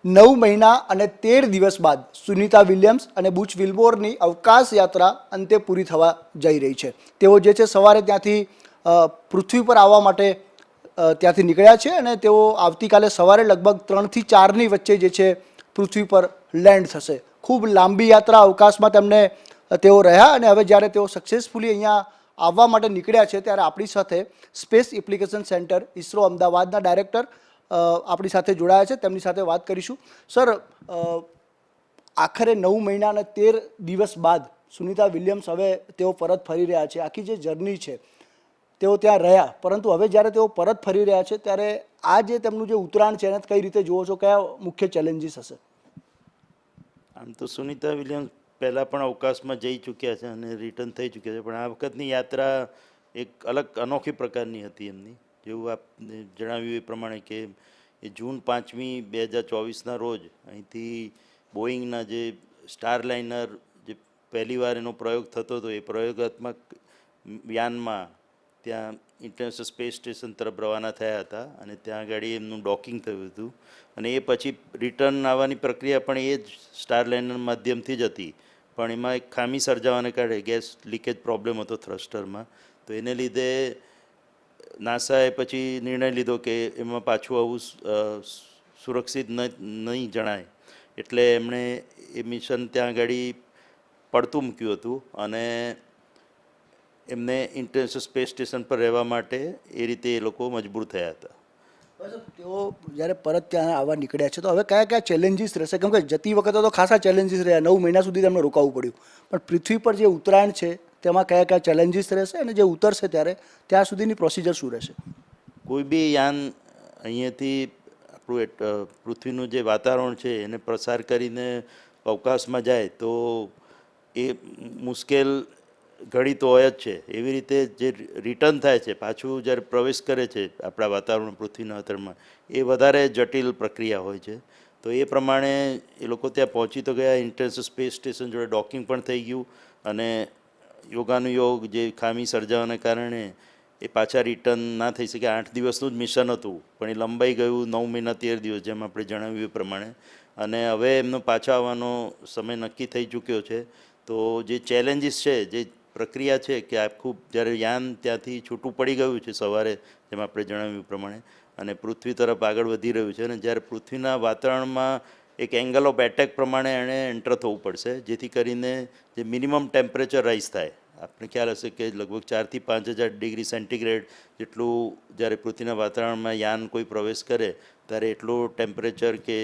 9 મહિના અને 13 દિવસ બાદ સુનિતા વિલિયમ્સ અને બુચ વિલ્મોરની અવકાશ યાત્રા અંતે પૂરી થવા જઈ રહી છે. તેઓ જે છે સવારે ત્યાંથી પૃથ્વી પર આવવા માટે ત્યાંથી નીકળ્યા છે અને તેઓ આવતીકાલે સવારે લગભગ 3 થી 4ની વચ્ચે જે છે પૃથ્વી પર લેન્ડ થશે. ખૂબ લાંબી યાત્રા અવકાશમાં તેઓ રહ્યા અને હવે જ્યારે તેઓ સક્સેસફુલી અહીંયા આવવા માટે નીકળ્યા છે ત્યારે આપણી સાથે સ્પેસ એપ્લિકેશન સેન્ટર ઇસરો અમદાવાદના ડાયરેક્ટર આપણી સાથે જોડાયા છે. તેમની સાથે વાત કરીશું. સર, આખરે 9 મહિના અને 13 દિવસ બાદ સુનિતા વિલિયમ્સ હવે તેઓ પરત ફરી રહ્યા છે. આખી જે જર્ની છે તેઓ ત્યાં રહ્યા, પરંતુ હવે જ્યારે તેઓ પરત ફરી રહ્યા છે ત્યારે આ જે તેમનું જે ઉતરાણ છે એને કઈ રીતે જુઓ છો? કયા મુખ્ય ચેલેન્જીસ હશે? આમ તો સુનિતા વિલિયમ્સ પહેલાં પણ અવકાશમાં જઈ ચૂક્યા છે અને રિટર્ન થઈ ચૂક્યા છે, પણ આ વખતની યાત્રા એક અલગ અનોખી પ્રકારની હતી એમની. જેવું આપને જણાવ્યું એ પ્રમાણે કે એ જૂન 5મી 2024ના રોજ અહીંથી બોઈંગના જે સ્ટારલાઇનર જે પહેલીવાર એનો પ્રયોગ થતો હતો એ પ્રયોગાત્મક યાનમાં ત્યાં ઇન્ટરનેશનલ સ્પેસ સ્ટેશન તરફ રવાના થયા હતા અને ત્યાં આગળ એમનું ડોકિંગ થયું હતું અને એ પછી રિટર્ન આવવાની પ્રક્રિયા પણ એ જ સ્ટારલાઇનર માધ્યમથી જ હતી. પણ એમાં એક ખામી સર્જાવાને કારણે ગેસ લીકેજ પ્રોબ્લેમ હતો થ્રસ્ટરમાં, તો એને લીધે નાસાએ પછી નિર્ણય લીધો કે એમાં પાછું આવું સુરક્ષિત નહીં જણાય, એટલે એમણે એ મિશન ત્યાં આગળ પડતું મૂક્યું હતું અને એમને ઇન્ટરનેશનલ સ્પેસ સ્ટેશન પર રહેવા માટે એ રીતે એ લોકો મજબૂર થયા હતા. તેઓ જ્યારે પરત ત્યાં આવવા નીકળ્યા છે તો હવે કયા કયા ચેલેન્જીસ રહેશે? કેમ કે જતી વખતે તો ખાસા ચેલેન્જીસ રહ્યા, 9 મહિના સુધી તેમને રોકાવું પડ્યું, પણ પૃથ્વી પર જે ઉત્તરાયણ છે તેમાં કયા કયા ચેલેન્જીસ રહેશે અને જે ઉતરશે ત્યારે ત્યાં સુધીની પ્રોસિજર શું રહેશે? કોઈ બી યાન અહીંયાથી આપણું પૃથ્વીનું જે વાતાવરણ છે એને પ્રસાર કરીને અવકાશમાં જાય તો એ મુશ્કેલ ઘડી તો હોય જ છે. એવી રીતે જે રિટર્ન થાય છે, પાછું જ્યારે પ્રવેશ કરે છે આપણા વાતાવરણ પૃથ્વીના વાતાવરણમાં, એ વધારે જટિલ પ્રક્રિયા હોય છે. તો એ પ્રમાણે એ લોકો ત્યાં પહોંચી તો ગયા, ઇન્ટરનેશનલ સ્પેસ સ્ટેશન જોડે ડોકિંગ પણ થઈ ગયું અને યોગાનુયોગ જે ખામી સર્જાવાને કારણે એ પાછા રિટર્ન ના થઈ શકે. 8 દિવસનું જ મિશન હતું પણ એ લંબાઈ ગયું 9 મહિના 13 દિવસ, જેમ આપણે જણાવ્યું એ પ્રમાણે. અને હવે એમનો પાછા આવવાનો સમય નક્કી થઈ ચૂક્યો છે. તો જે ચેલેન્જીસ છે, જે પ્રક્રિયા છે કે આખું જ્યારે યાન ત્યાંથી છૂટું પડી ગયું છે સવારે, જેમ આપણે જણાવ્યું પ્રમાણે, અને પૃથ્વી તરફ આગળ વધી રહ્યું છે અને જ્યારે પૃથ્વીના વાતાવરણમાં એક એંગલ ઓફ એટેક પ્રમાણે એણે એન્ટર થવું પડશે, જેથી કરીને જે મિનિમમ ટેમ્પરેચર રાઇઝ થાય. આપણે ખ્યાલ હશે કે લગભગ 4,000 થી 5,000 ડિગ્રી સેન્ટીગ્રેડ જેટલું જ્યારે પૃથ્વીના વાતાવરણમાં યાન કોઈ પ્રવેશ કરે ત્યારે એટલું ટેમ્પરેચર કે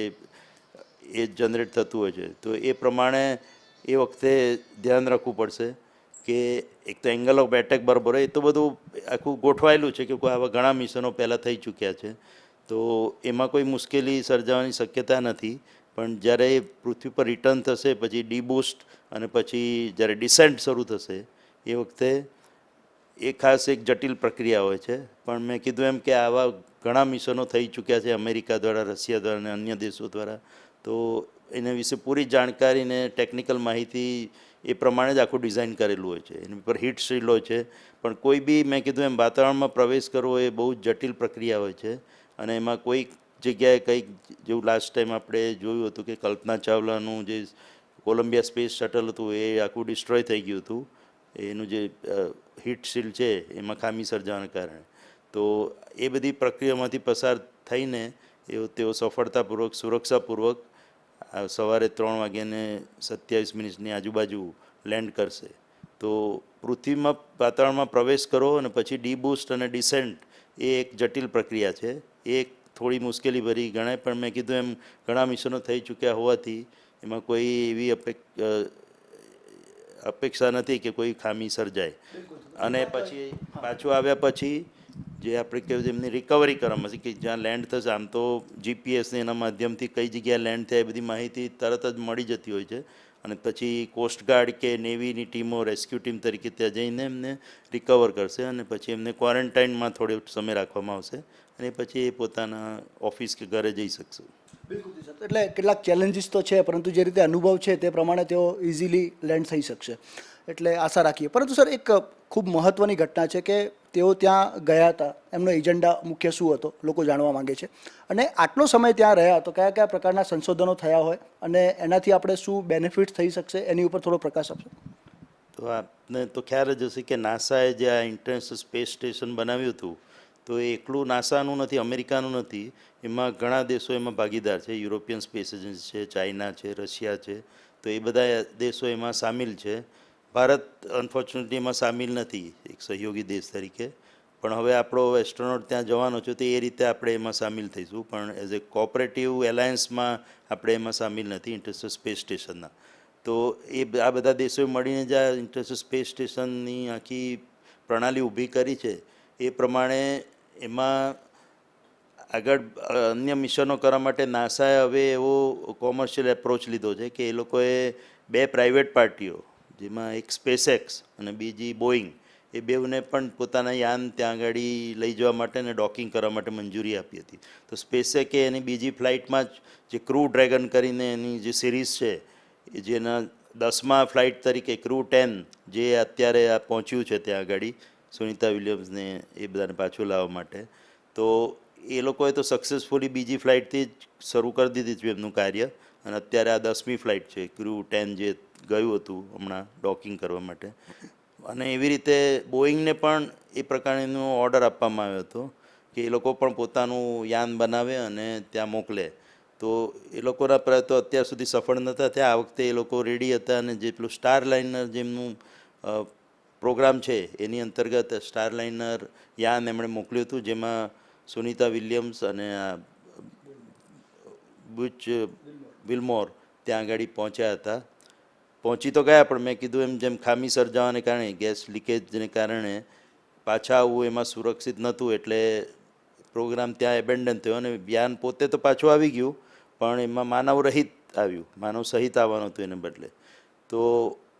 એ જનરેટ થતું હોય છે. તો એ પ્રમાણે એ વખતે ધ્યાન રાખવું પડશે કે એક તો એંગલ ઓફ એટેક બરાબર હોય, એ તો બધું આખું ગોઠવાયેલું છે કે આવા ઘણા મિશનો પહેલાં થઈ ચૂક્યા છે, તો એમાં કોઈ મુશ્કેલી સર્જાવાની શક્યતા નથી. પણ જ્યારે એ પૃથ્વી પર રિટર્ન થશે, પછી ડીબૂસ્ટ અને પછી જ્યારે ડિસેન્ટ શરૂ થશે એ વખતે એ ખાસ એક જટિલ પ્રક્રિયા હોય છે. પણ મેં કીધું એમ કે આવા ઘણા મિશનો થઈ ચૂક્યા છે અમેરિકા દ્વારા, રશિયા દ્વારા અને અન્ય દેશો દ્વારા. તો એના વિશે પૂરી જાણકારી ને ટેકનિકલ માહિતી એ પ્રમાણે જ આખું ડિઝાઇન કરેલું હોય છે. એની પર હીટ શીલ્ડ હોય છે, પણ કોઈ બી મેં કીધું એમ વાતાવરણમાં પ્રવેશ કરવો એ બહુ જટિલ પ્રક્રિયા હોય છે અને એમાં કોઈક જગ્યાએ કંઈક, જેવું લાસ્ટ ટાઈમ આપણે જોયું હતું કે કલ્પના ચાવલાનું જે કોલંબિયા સ્પેસ શટલ હતું એ આખું ડિસ્ટ્રોય થઈ ગયું હતું. એનું જે હીટ શીલ્ડ છે એમાં ખામી સર્જાવાને કારણે. તો એ બધી પ્રક્રિયામાંથી પસાર થઈને તેઓ સફળતાપૂર્વક, સુરક્ષાપૂર્વક સવારે 3:27ની આજુબાજુ લેન્ડ કરશે. તો પૃથ્વીમાં વાતાવરણમાં પ્રવેશ કરો અને પછી ડીબૂસ્ટ અને ડિસેન્ટ એ એક જટિલ પ્રક્રિયા છે. એ એક થોડી મુશ્કેલી ભરી ગણાય, પણ મેં કીધું એમ ઘણા મિશનો થઈ ચૂક્યા હોવાથી એમાં કોઈ એવી અપેક્ષા નથી કે કોઈ ખામી સર્જાય. અને પછી પાછું આવ્યા પછી જે આપણે કહેવાય એમની રિકવરી કરવામાં કે જ્યાં લેન્ડ થશે, આમ તો જીપીએસને એના માધ્યમથી કઈ જગ્યાએ લેન્ડ થાય એ બધી માહિતી તરત જ મળી જતી હોય છે અને પછી કોસ્ટગાર્ડ કે નેવીની ટીમો રેસ્ક્યુ ટીમ તરીકે ત્યાં જઈને એમને રિકવર કરશે અને પછી એમને ક્વોરન્ટાઇનમાં થોડો સમય રાખવામાં આવશે અને પછી એ પોતાના ઓફિસ કે ઘરે જઈ શકશે. બિલકુલ સર. એટલે કેટલાક ચેલેન્જીસ તો છે, પરંતુ જે રીતે અનુભવ છે તે પ્રમાણે તેઓ ઇઝીલી લેન્ડ થઈ શકશે, એટલે આશા રાખીએ. પરંતુ સર, એક ખૂબ મહત્ત્વની ઘટના છે કે તેઓ ત્યાં ગયા હતા, એમનો એજન્ડા મુખ્ય શું હતો, લોકો જાણવા માંગે છે. અને આટલો સમય ત્યાં રહ્યા તો કયા કયા પ્રકારના સંશોધનો થયા હોય અને એનાથી આપણે શું બેનિફિટ થઈ શકશે એની ઉપર થોડો પ્રકાશ આપશો. તો આપને તો ખ્યાલ જ હશે કે નાસાએ જે આ ઇન્ટરનેશનલ સ્પેસ સ્ટેશન બનાવ્યું હતું તો એ એકલું નાસાનું નથી, અમેરિકાનું નથી, એમાં ઘણા દેશો એમાં ભાગીદાર છે. યુરોપિયન સ્પેસ એજન્સી છે, ચાઇના છે, રશિયા છે, તો એ બધા દેશો એમાં સામેલ છે. ભારત અનફોર્ચ્યુનેટલી એમાં સામેલ નથી એક સહયોગી દેશ તરીકે, પણ હવે આપણો એસ્ટ્રોનોટ ત્યાં જવાનો છે તો એ રીતે આપણે એમાં સામેલ થઈશું, પણ એઝ એ કોઓપરેટિવ એલાયન્સમાં આપણે એમાં સામેલ નથી ઇન્ટરનેશનલ સ્પેસ સ્ટેશનના. તો આ બધા દેશોએ મળીને જે ઇન્ટરનેશનલ સ્પેસ સ્ટેશનની આખી પ્રણાલી ઊભી કરી છે એ પ્રમાણે એમાં આગળ અન્ય મિશનો કરવા માટે નાસાએ હવે એવો કોમર્શિયલ એપ્રોચ લીધો છે કે એ લોકોએ 2 પ્રાઇવેટ પાર્ટીઓ, જેમાં એક સ્પેસએક્સ અને બીજી બોઈંગ, એ બેઉને પણ પોતાના યાન ત્યાં આગળ લઈ જવા માટે અને ડોકિંગ કરવા માટે મંજૂરી આપી હતી. તો સ્પેસએકે એની બીજી ફ્લાઇટમાં જ જે ક્રૂ ડ્રેગન કરીને એની જે સિરીઝ છે એ જેના 10મા ફ્લાઇટ તરીકે ક્રૂ 10 જે અત્યારે આ પહોંચ્યું છે ત્યાં આગળ સુનિતા વિલિયમ્સને એ બધાને પાછું લાવવા માટે, તો એ લોકોએ તો સક્સેસફુલી બીજી ફ્લાઇટથી જ શરૂ કરી દીધી છે એમનું કાર્ય, અને અત્યારે આ 10મી ફ્લાઇટ છે ક્રૂ 10 જે ગયું હતું હમણાં ડોકિંગ કરવા માટે. અને એવી રીતે બોઈંગને પણ એ પ્રકારનો ઓર્ડર આપવામાં આવ્યો હતો કે એ લોકો પણ પોતાનું યાન બનાવે અને ત્યાં મોકલે. તો એ લોકોના પ્રયત્નો અત્યાર સુધી સફળ નહોતા થયા. આ વખતે એ લોકો રેડી હતા અને જે પેલું સ્ટાર લાઇનર જેમનું પ્રોગ્રામ છે એની અંતર્ગત સ્ટાર લાઇનર યાન એમણે મોકલ્યું હતું, જેમાં સુનિતા વિલિયમ્સ અને બુચ વિલ્મોર ત્યાં આગળ પહોંચ્યા હતા. પહોંચી તો ગયા, પણ મેં કીધું એમ જેમ ખામી સર્જાવાને કારણે, ગેસ લીકેજને કારણે પાછા આવવું એમાં સુરક્ષિત નહોતું, એટલે પ્રોગ્રામ ત્યાં એબેન્ડન થયો અને યાન પોતે તો પાછું આવી ગયું પણ એમાં માનવ રહિત આવ્યું, માનવ સહિત આવવાનું હતું એને બદલે. તો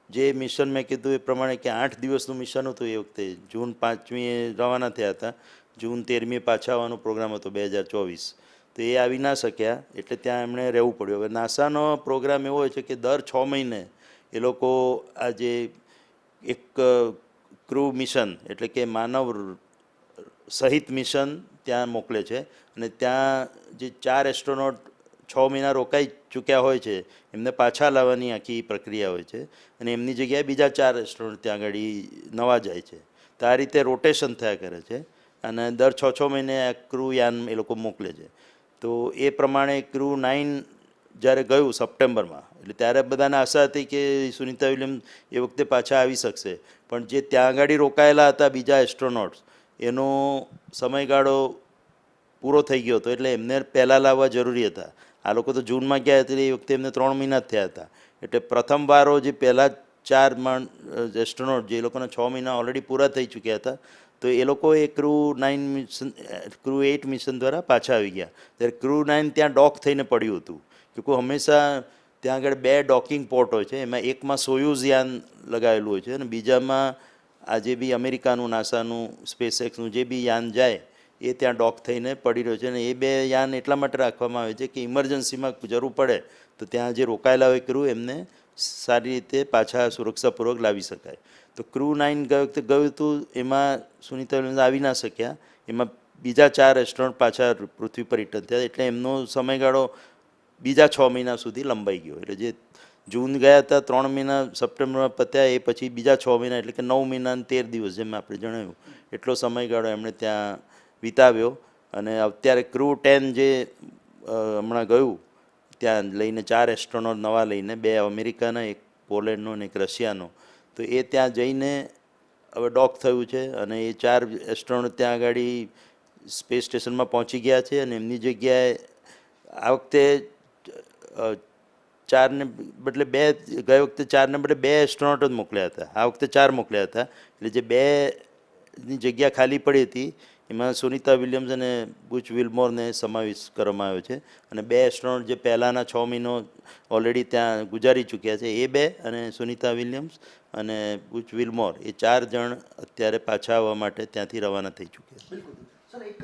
જે મિશન મેં કીધું એ પ્રમાણે કે 8 દિવસનું મિશન હતું એ વખતે, જૂન 5મીએ રવાના થયા હતા, જૂન 13મીએ પાછા આવવાનો પ્રોગ્રામ હતો 2024. તો એ આવી ના શક્યા એટલે ત્યાં એમણે રહેવું પડ્યું. હવે નાસાનો પ્રોગ્રામ એવો હોય છે કે દર 6 મહિને એ લોકો આ જે એક ક્રૂ મિશન એટલે કે માનવ સહિત મિશન ત્યાં મોકલે છે, અને ત્યાં જે 4 એસ્ટ્રોનોટ 6 મહિના રોકાઈ ચૂક્યા હોય છે એમને પાછા લાવવાની આખી પ્રક્રિયા હોય છે, અને એમની જગ્યાએ બીજા 4 એસ્ટ્રોનોટ ત્યાં આગળ નવા જાય છે. તો આ રીતે રોટેશન થયા કરે છે અને દર 6 મહિને આ ક્રૂ યાન એ લોકો મોકલે છે. તો એ પ્રમાણે ક્રૂ 9 જ્યારે ગયું સપ્ટેમ્બરમાં, એટલે ત્યારે બધાને આશા હતી કે સુનિતા વિલિયમ્સ એ વખતે પાછા આવી શકશે, પણ જે ત્યાં આગળ રોકાયેલા હતા બીજા એસ્ટ્રોનોટ્સ એનો સમયગાળો પૂરો થઈ ગયો હતો, એટલે એમને પહેલાં લાવવા જરૂરી હતા. આ લોકો તો જૂનમાં ગયા એટલે એ વખતે એમને 3 મહિના જ થયા હતા, એટલે પ્રથમ વારો જે પહેલાં 4 એસ્ટ્રોનોટ જે લોકોના 6 મહિના ઓલરેડી પૂરા થઈ ચૂક્યા હતા, તો એ લોકો એ ક્રૂ 9 મિશન ક્રૂ 8 મિશન દ્વારા પાછા આવી ગયા. ત્યારે ક્રૂ 9 ત્યાં ડોક થઈને પડ્યું હતું, કે હંમેશા ત્યાં આગળ 2 ડોકિંગ પોર્ટ હોય છે, એમાં એકમાં સોયુઝ યાન લગાવેલું હોય છે અને બીજામાં આ જે બી અમેરિકાનું નાસાનું સ્પેસએક્સનું જે બી યાન જાય એ ત્યાં ડોક થઈને પડી રહ્યો છે. અને એ 2 યાન એટલા માટે રાખવામાં આવે છે કે ઇમરજન્સીમાં જરૂર પડે તો ત્યાં જે રોકાયેલા હોય ક્રૂ એમને સારી રીતે પાછા સુરક્ષાપૂર્વક લાવી શકાય. તો ક્રૂ 9 ગઈ વખતે ગયું હતું, એમાં સુનિતા વિલિયમ્સ આવી ના શક્યા, એમાં બીજા 4 એસ્ટ્રોનોટ પાછા પૃથ્વી પર રિટર્ન થયા, એટલે એમનો સમયગાળો બીજા 6 મહિના સુધી લંબાઈ ગયો. એટલે જે જૂન ગયા હતા 3 મહિના સપ્ટેમ્બરમાં પત્યા, એ પછી બીજા 6 મહિના એટલે કે 9 મહિના અને 13 દિવસ જેમ આપણે જણાવ્યું એટલો સમયગાળો એમણે ત્યાં વિતાવ્યો. અને અત્યારે ક્રૂ 10 જે હમણાં ગયું ત્યાં લઈને 4 એસ્ટ્રોનોટ નવા લઈને, 2 અમેરિકાના, એક પોલેન્ડનો અને એક રશિયાનો, તો એ ત્યાં જઈને હવે ડોક થયું છે અને એ 4 એસ્ટ્રોનોટ ત્યાં આગળ સ્પેસ સ્ટેશનમાં પહોંચી ગયા છે. અને એમની જગ્યાએ આ વખતે 4ને બદલે 2, ગઈ વખતે 4ને બદલે 2 એસ્ટ્રોનોટ જ મોકલ્યા હતા, આ વખતે 4 મોકલ્યા હતા. એટલે જે 2ની જગ્યા ખાલી પડી હતી એમાં સુનિતા વિલિયમ્સ અને બુચ વિલ્મોરને સમાવેશ કરવામાં આવ્યો છે. અને 2 એસ્ટ્રોનોટ જે પહેલાંના 6 મહિનો ઓલરેડી ત્યાં ગુજારી ચૂક્યા છે એ 2, અને સુનિતા વિલિયમ્સ અને બુચ વિલ્મોર, એ 4 જણ અત્યારે પાછા આવવા માટે ત્યાંથી રવાના થઈ ચૂક્યા છે. બિલકુલ સર, એક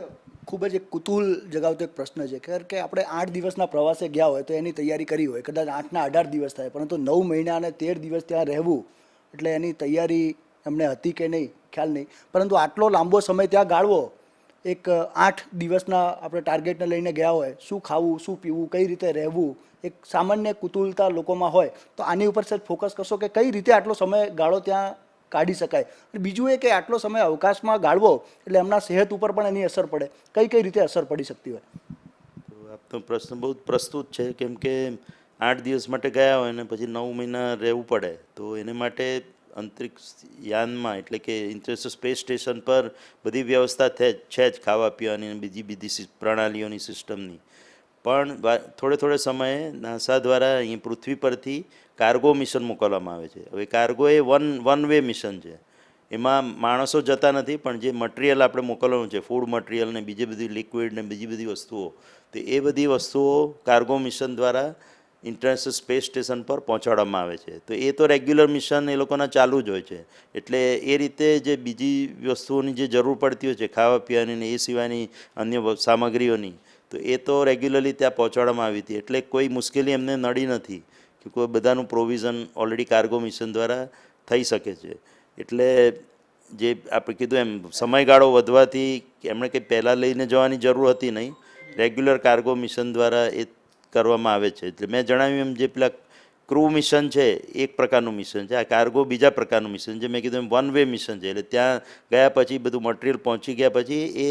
ખૂબ જ એક કુતૂહલ જગાવતો એક પ્રશ્ન છે, કારણ કે આપણે 8 દિવસના પ્રવાસે ગયા હોય તો એની તૈયારી કરી હોય, કદાચ 8ના 18 દિવસ થાય, પરંતુ 9 મહિના અને 13 દિવસ ત્યાં રહેવું એટલે એની તૈયારી, એમને હતી કે નહીં ખ્યાલ નહીં, પરંતુ આટલો લાંબો સમય ત્યાં ગાળવો, એક 8 દિવસના આપણે ટાર્ગેટને લઈને ગયા હોય, શું ખાવું, શું પીવું, કઈ રીતે રહેવું, એક સામાન્ય કુતૂહલતા લોકોમાં હોય, તો આની ઉપર સર ફોકસ કરશો કે કઈ રીતે આટલો સમય ગાળો ત્યાં કાઢી શકાય. અને બીજું એ કે આટલો સમય અવકાશમાં ગાળવો એટલે એમના સેહત ઉપર પણ એની અસર પડે, કઈ કઈ રીતે અસર પડી શકતી હોય? તો આપનો પ્રશ્ન બહુ જ પ્રસ્તુત છે, કેમ કે 8 દિવસ માટે ગયા હોય ને પછી 9 મહિના રહેવું પડે, તો એને માટે અંતરિક્ષ યાનમાં એટલે કે ઇન્ટરનેશનલ સ્પેસ સ્ટેશન પર બધી વ્યવસ્થા છે જ, ખાવા પીવાની અને બીજી બધી પ્રણાલીઓની સિસ્ટમની. પણ થોડે સમયે નાસા દ્વારા અહીં પૃથ્વી પરથી કાર્ગો મિશન મોકલવામાં આવે છે. હવે કાર્ગો એ વન વે મિશન છે, એમાં માણસો જતા નથી, પણ જે મટીરિયલ આપણે મોકલવાનું છે, ફૂડ મટીરિયલ ને બીજી બધી લિક્વિડ ને બીજી બધી વસ્તુઓ, તો એ બધી વસ્તુઓ કાર્ગો મિશન દ્વારા ઇન્ટરનેશનલ સ્પેસ સ્ટેશન પર પહોંચાડવામાં આવે છે. તો એ તો રેગ્યુલર મિશન એ લોકોના ચાલુ જ હોય છે. એટલે એ રીતે જે બીજી વસ્તુઓની જે જરૂર પડતી હોય છે, ખાવા પીવાની ને એ સિવાયની અન્ય સામગ્રીઓની, તો એ તો રેગ્યુલરલી ત્યાં પહોંચાડવામાં આવી હતી. એટલે કોઈ મુશ્કેલી એમને નડી નથી, કે કોઈ બધાનું પ્રોવિઝન ઓલરેડી કાર્ગો મિશન દ્વારા થઈ શકે છે. એટલે જે આપણે કીધું એમ સમયગાળો વધવાથી એમણે કંઈ પહેલાં લઈને જવાની જરૂર હતી નહીં, રેગ્યુલર કાર્ગો મિશન દ્વારા એ કરવામાં આવે છે. એટલે મેં જણાવ્યું એમ જે પેલા ક્રૂ મિશન છે એક પ્રકારનું મિશન છે, આ કાર્ગો બીજા પ્રકારનું મિશન છે. મેં કીધું એમ વન વે મિશન છે, એટલે ત્યાં ગયા પછી બધું મટીરિયલ પહોંચી ગયા પછી એ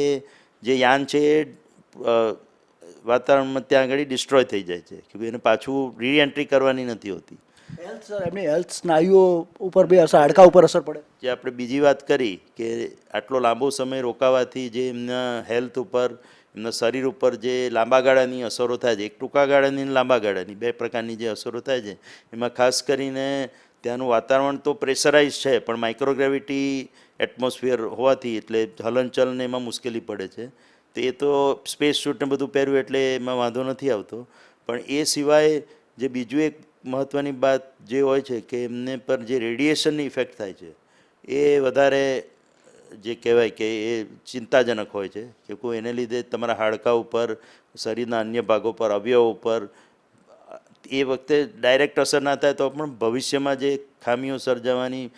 જે યાન છે એ વાતાવરણમાં ત્યાં આગળ ડિસ્ટ્રોય થઈ જાય છે, કે એને પાછું રીએન્ટ્રી કરવાની નથી હોતી. હેલ્થ સર, એમની હેલ્થ સ્નાયુઓ ઉપર બી અસર, હાડકા ઉપર અસર પડે. જે આપણે બીજી વાત કરી કે આટલો લાંબો સમય રોકાવાથી જે એમના હેલ્થ ઉપર, એમના શરીર ઉપર જે લાંબા ગાળાની અસરો થાય છે, એક ટૂંકા ગાળાની અને લાંબા ગાળાની બે પ્રકારની જે અસરો થાય છે, એમાં ખાસ કરીને ત્યાંનું વાતાવરણ તો પ્રેશરાઇઝ છે, પણ માઇક્રોગ્રેવિટી એટમોસ્ફિયર હોવાથી એટલે હલનચલને એમાં મુશ્કેલી પડે છે. તો એ તો સ્પેસ શૂટને બધું પહેર્યું એટલે એમાં વાંધો નથી આવતો. પણ એ સિવાય જે બીજું એક મહત્ત્વની વાત જે હોય છે કે એમને પર જે રેડિયેશનની ઇફેક્ટ થાય છે, એ વધારે જે કહેવાય કે એ ચિંતાજનક હોય છે, કે કોઈ એને લીધે તમારા હાડકા ઉપર, શરીરના અન્ય ભાગો પર, અવયવ ઉપર એ વખતે ડાયરેક્ટ અસર ના થાય તો પણ ભવિષ્યમાં જે ખામીઓ સર્જાવાની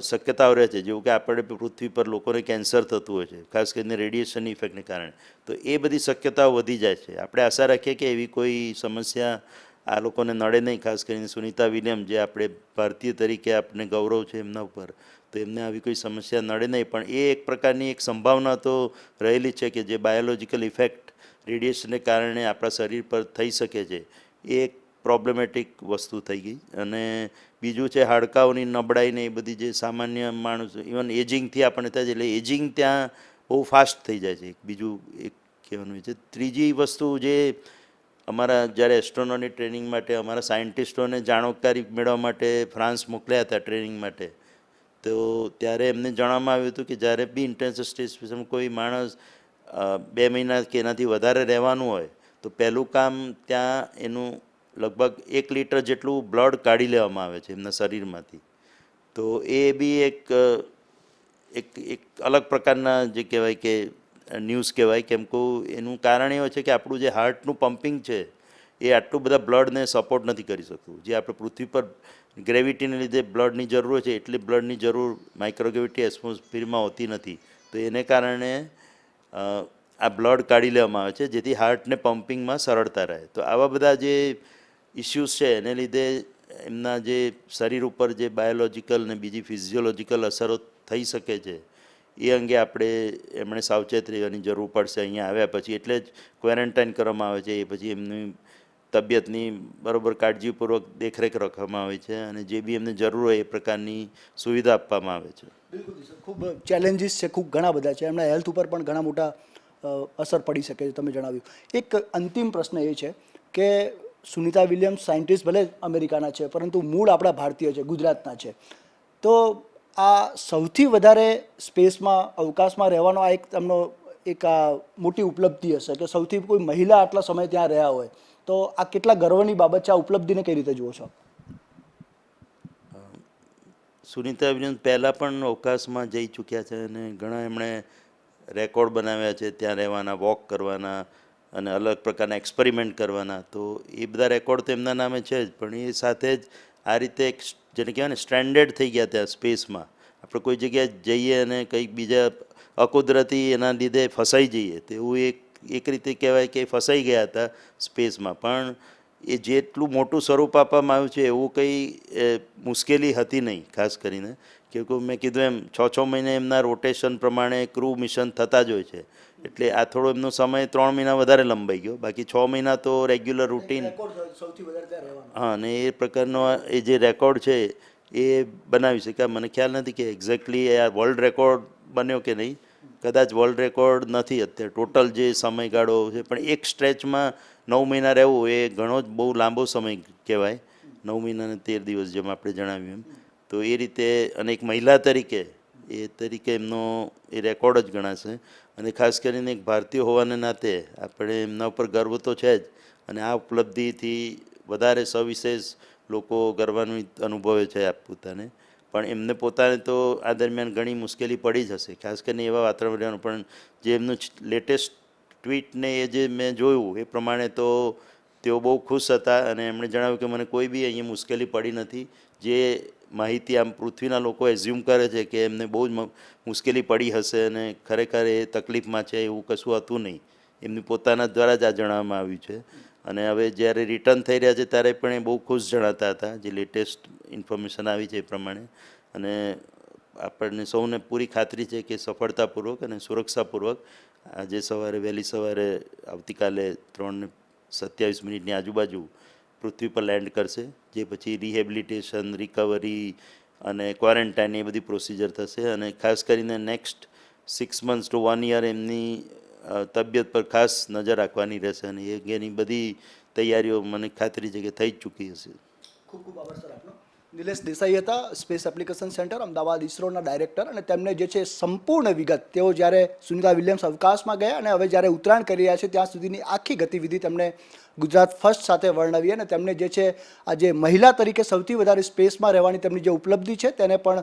શક્યતાઓ રહે છે, જેવું કે આપણે પૃથ્વી પર લોકોને કેન્સર થતું હોય છે, ખાસ કરીને રેડિયેશનની ઇફેક્ટને કારણે, તો એ બધી શક્યતાઓ વધી જાય છે. આપણે આશા રાખીએ કે એવી કોઈ સમસ્યા આ લોકોને નડે નહીં, ખાસ કરીને સુનિતા વિલિયમ જે આપણે ભારતીય તરીકે આપણે ગૌરવ છે એમના ઉપર, તો એમને આવી કોઈ સમસ્યા નડે નહીં. પણ એ એક પ્રકારની એક સંભાવના તો રહેલી છે કે જે બાયોલોજિકલ ઇફેક્ટ રેડિયેશનને કારણે આપણા શરીર પર થઈ શકે છે, એ એક પ્રોબ્લેમેટિક વસ્તુ થઈ ગઈ. અને બીજું છે હાડકાઓની નબળાઈ ને એ બધી જે સામાન્ય માણસ, ઇવન એજિંગથી આપણને થાય છે, એટલે એજિંગ ત્યાં બહુ ફાસ્ટ થઈ જાય છે. બીજું એક કહેવાનું છે. ત્રીજી વસ્તુ જે અમારા જ્યારે એસ્ટ્રોનોની ટ્રેનિંગ માટે અમારા સાયન્ટિસ્ટોને જાણકારી મેળવવા માટે ફ્રાન્સ મોકલ્યા હતા ટ્રેનિંગ માટે, તો ત્યારે એમને જણાવવામાં આવ્યું હતું કે જ્યારે બી ઇન્ટરનેશનલ સ્ટેશન કોઈ માણસ 2 મહિના કે એનાથી વધારે રહેવાનું હોય, તો પહેલું કામ ત્યાં એનું લગભગ 1 લિટર જેટલું બ્લડ કાઢી લેવામાં આવે છે એમના શરીરમાંથી. તો એ બી એક અલગ પ્રકારના જે કહેવાય કે ન્યૂઝ કહેવાય, કેમ કે એનું કારણ એ હોય છે કે આપણું જે હાર્ટનું પમ્પિંગ છે એ આટલું બધા બ્લડને સપોર્ટ નથી કરી શકતું. જે આપણે પૃથ્વી પર ગ્રેવિટીને લીધે બ્લડની જરૂર હોય છે એટલી બ્લડની જરૂર માઇક્રોગ્રેવિટી એટમોસ્ફિયરમાં હોતી નથી. તો એને કારણે આ બ્લડ કાઢી લેવામાં આવે છે જેથી હાર્ટને પમ્પિંગમાં સરળતા રહે. તો આવા બધા જે ઇસ્યુઝ છે એને લીધે એમના જે શરીર ઉપર જે બાયોલોજિકલ ને બીજી ફિઝિયોલોજિકલ અસરો થઈ શકે છે, એ અંગે આપણે એમણે સાવચેત રહેવાની જરૂર પડશે અહીંયા આવ્યા પછી. એટલે જ ક્વોરન્ટાઇન કરવામાં આવે છે. એ પછી એમની તબિયતની બરાબર કાળજીપૂર્વક દેખરેખ રાખવામાં આવે છે અને જે બી એમને જરૂર હોય એ પ્રકારની સુવિધા આપવામાં આવે છે. બિલકુલ સર, ખૂબ ચેલેન્જીસ છે, ખૂબ ઘણા બધા છે, એમના હેલ્થ ઉપર પણ ઘણા મોટા અસર પડી શકે છે, તમે જણાવ્યું. એક અંતિમ પ્રશ્ન એ છે કે સુનિતા વિલિયમ્સ સાયન્ટિસ્ટ ભલે અમેરિકાના છે, પરંતુ મૂળ આપણા ભારતીય છે, ગુજરાતના છે. તો આ સૌથી વધારે સ્પેસમાં, અવકાશમાં રહેવાનો આ એક એમનો એક આ મોટી ઉપલબ્ધિ હશે કે સૌથી કોઈ મહિલા આટલા સમય ત્યાં રહ્યા હોય, તો આ કેટલા ગર્વની બાબત છે. આ ઉપલબ્ધિને કઈ રીતે જુઓ છો? સુનિતા વિલિયમ્સ પહેલાં પણ અવકાશમાં જઈ ચૂક્યા છે અને ઘણા એમણે રેકોર્ડ બનાવ્યા છે ત્યાં રહેવાના, વોક કરવાના અને અલગ પ્રકારના એક્સપેરિમેન્ટ કરવાના. તો એ બધા રેકોર્ડ તો એમના નામે છે જ, પણ એ સાથે જ આ રીતે એક જેને કહેવાય ને સ્ટ્રેન્ડેડ થઈ ગયા ત્યાં સ્પેસમાં. આપણે કોઈ જગ્યાએ જઈએ અને કંઈક બીજા અકુદરતી એના લીધે ફસાઈ જઈએ તો એવું એક રીતે કહેવાય કે ફસાઈ ગયા હતા સ્પેસમાં. પણ એ જેટલું મોટું સ્વરૂપ આપવામાં આવ્યું છે એવું કંઈ મુશ્કેલી હતી નહીં. ખાસ કરીને કે મેં કીધું એમ 6 મહિને એમના રોટેશન પ્રમાણે ક્રૂ મિશન થતા જ હોય છે. એટલે આ થોડો એમનો સમય 3 મહિના વધારે લંબાઈ ગયો. બાકી 6 મહિના તો રેગ્યુલર રૂટીન. હા, અને એ પ્રકારનો એ જે રેકોર્ડ છે એ બનાવી શક્યા. મને ખ્યાલ નથી કે એક્ઝેક્ટલી આ વર્લ્ડ રેકોર્ડ બન્યો કે નહીં. કદાચ વર્લ્ડ રેકોર્ડ નથી અત્યારે ટોટલ જે સમયગાળો છે. પણ એક સ્ટ્રેચમાં 9 મહિના રહેવું એ ઘણો જ બહુ લાંબો સમય કહેવાય. 9 મહિના અને 13 દિવસ જેમ આપણે જણાવ્યું એમ. તો એ રીતે અને એક મહિલા તરીકે એમનો એ રેકોર્ડ જ ગણાશે. અને ખાસ કરીને એક ભારતીય હોવાને નાતે આપણે એમના ઉપર ગર્વ તો છે જ. અને આ ઉપલબ્ધિથી વધારે સવિશેષ લોકો ગર્વનું અનુભવે છે પોતાને. પણ એમને પોતાને તો આ દરમિયાન ઘણી મુશ્કેલી પડી જ હશે, ખાસ કરીને એવા વાતાવરણ. પણ જે એમનું લેટેસ્ટ ટ્વીટને એ જે મેં જોયું એ પ્રમાણે તો તેઓ બહુ ખુશ હતા. અને એમણે જણાવ્યું કે મને કોઈ બી અહીંયા મુશ્કેલી પડી નથી. જે માહિતી આમ પૃથ્વીના લોકો એઝ્યુમ કરે છે કે એમને બહુ જ મુશ્કેલી પડી હશે અને ખરેખર એ તકલીફમાં છે એવું કશું હતું નહીં. એમની પોતાના દ્વારા જ આ જણાવવામાં આવ્યું છે. અને હવે જ્યારે રિટર્ન થઈ રહ્યા છે ત્યારે પણ એ બહુ ખુશ જણાતા હતા, જે લેટેસ્ટ ઇન્ફોર્મેશન આવી છે એ પ્રમાણે. અને આપણને સૌને પૂરી ખાતરી છે કે સફળતાપૂર્વક અને સુરક્ષાપૂર્વક આજે સવારે વહેલી સવારે આવતીકાલે 3:27 આજુબાજુ પૃથ્વી પર લેન્ડ કરશે. જે પછી રિહેબિલિટેશન, રિકવરી અને ક્વોરન્ટાઇન એ બધી પ્રોસિજર થશે. અને ખાસ કરીને નેક્સ્ટ 6 months to 1 year એમની તબિયત પર ખાસ નજર રાખવાની રહેશે. અને એની બધી તૈયારીઓ મને ખાતરી છે કે થઈ જ ચૂકી હશે. ખૂબ ખૂબ આભાર સર આપનો. નિલેશ દેસાઈ હતા, સ્પેસ એપ્લિકેશન સેન્ટર અમદાવાદ ઇસરોના ડાયરેક્ટર. અને તેમને જે છે સંપૂર્ણ વિગત, તેઓ જ્યારે સુનિતા વિલિયમ્સ અવકાશમાં ગયા અને હવે જ્યારે ઉતરાણ કરી રહ્યા છે ત્યાં સુધીની આખી ગતિવિધિ તેમણે ગુજરાત ફર્સ્ટ સાથે વર્ણવી. અને તેમને જે છે આજે મહિલા તરીકે સૌથી વધારે સ્પેસમાં રહેવાની તેમની જે ઉપલબ્ધિ છે તેને પણ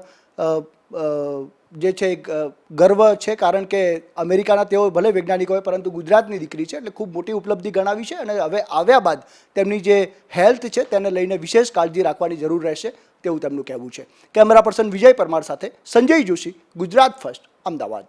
જે છે ગર્વ છે. કારણ કે અમેરિકાના તેઓ ભલે વૈજ્ઞાનિક હોય પરંતુ ગુજરાતની દીકરી છે, એટલે ખૂબ મોટી ઉપલબ્ધિ ગણાવી છે. અને હવે આવ્યા બાદ તેમની જે હેલ્થ છે તેને લઈને વિશેષ કાળજી રાખવાની જરૂર રહેશે તેવું તેમનું કહેવું છે. કેમેરા પર્સન વિજય પરમાર સાથે સંજય જોશી, ગુજરાત ફર્સ્ટ, અમદાવાદ.